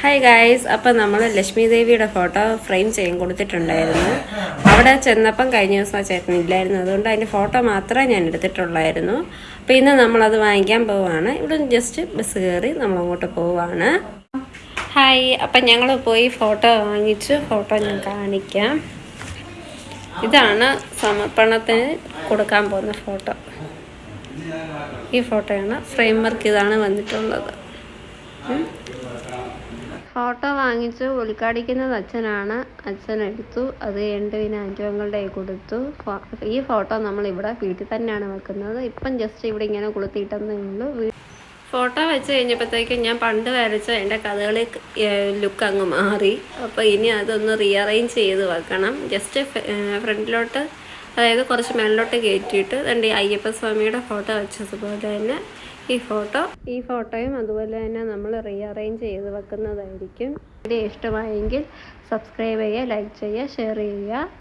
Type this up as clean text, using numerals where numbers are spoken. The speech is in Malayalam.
ഹായ് ഗായ്സ്, അപ്പം നമ്മൾ ലക്ഷ്മി ദേവിയുടെ ഫോട്ടോ ഫ്രെയിം ചെയ്യാൻ കൊടുത്തിട്ടുണ്ടായിരുന്നു. അവിടെ ചെന്നപ്പം കഴിഞ്ഞ ദിവസം ആ ചേട്ടൻ ഇല്ലായിരുന്നു, അതുകൊണ്ട് അതിൻ്റെ ഫോട്ടോ മാത്രമേ ഞാൻ എടുത്തിട്ടുള്ളായിരുന്നു. അപ്പോൾ ഇന്ന് നമ്മളത് വാങ്ങിക്കാൻ പോവുകയാണ്. ഇവിടെ ജസ്റ്റ് ബസ് കയറി നമ്മളങ്ങോട്ട് പോവുകയാണ്. ഹായ്, അപ്പം ഞങ്ങൾ പോയി ഫോട്ടോ വാങ്ങിച്ചു. ഫോട്ടോ ഞാൻ കാണിക്കാം. ഇതാണ് സമർപ്പണത്തിന് കൊടുക്കാൻ പോകുന്ന ഫോട്ടോ. ഈ ഫോട്ടോയാണ് ഫ്രെയിം വർക്ക്. ഇതാണ് വന്നിട്ടുള്ളത്. ഫോട്ടോ വാങ്ങിച്ചു ഉദ്ഘാടിക്കുന്നത് അച്ഛനാണ്. അച്ഛൻ എടുത്തു. അത് കഴിഞ്ഞിട്ട് പിന്നെ ആൻറ്റിങ്ങളുടെ കൈ കൊടുത്തു. ഈ ഫോട്ടോ നമ്മൾ ഇവിടെ വീട്ടിൽ തന്നെയാണ് വെക്കുന്നത്. ഇപ്പം ജസ്റ്റ് ഇവിടെ ഇങ്ങനെ കൊളുത്തിയിട്ടെന്നേ ഉള്ളൂ. ഫോട്ടോ വെച്ച് കഴിഞ്ഞപ്പോഴത്തേക്കും ഞാൻ പണ്ട് വരച്ച എൻ്റെ കഥകളി ലുക്ക് അങ്ങ് മാറി. അപ്പോൾ ഇനി അതൊന്ന് റീഅറേഞ്ച് ചെയ്ത് വെക്കണം. ജസ്റ്റ് ഫ്രണ്ടിലോട്ട്, അതായത് കുറച്ച് മേളിലോട്ട് കയറ്റിയിട്ട് എൻ്റെ അയ്യപ്പസ്വാമിയുടെ ഫോട്ടോ വെച്ചതുപോലെ തന്നെ ഈ ഫോട്ടോയും അതുപോലെ തന്നെ നമ്മൾ റീഅറേഞ്ച് ചെയ്ത് വെക്കുന്നതായിരിക്കും. വീഡിയോ ഇഷ്ടമായെങ്കിൽ സബ്സ്ക്രൈബ് ചെയ്യുക, ലൈക്ക് ചെയ്യുക, ഷെയർ ചെയ്യുക.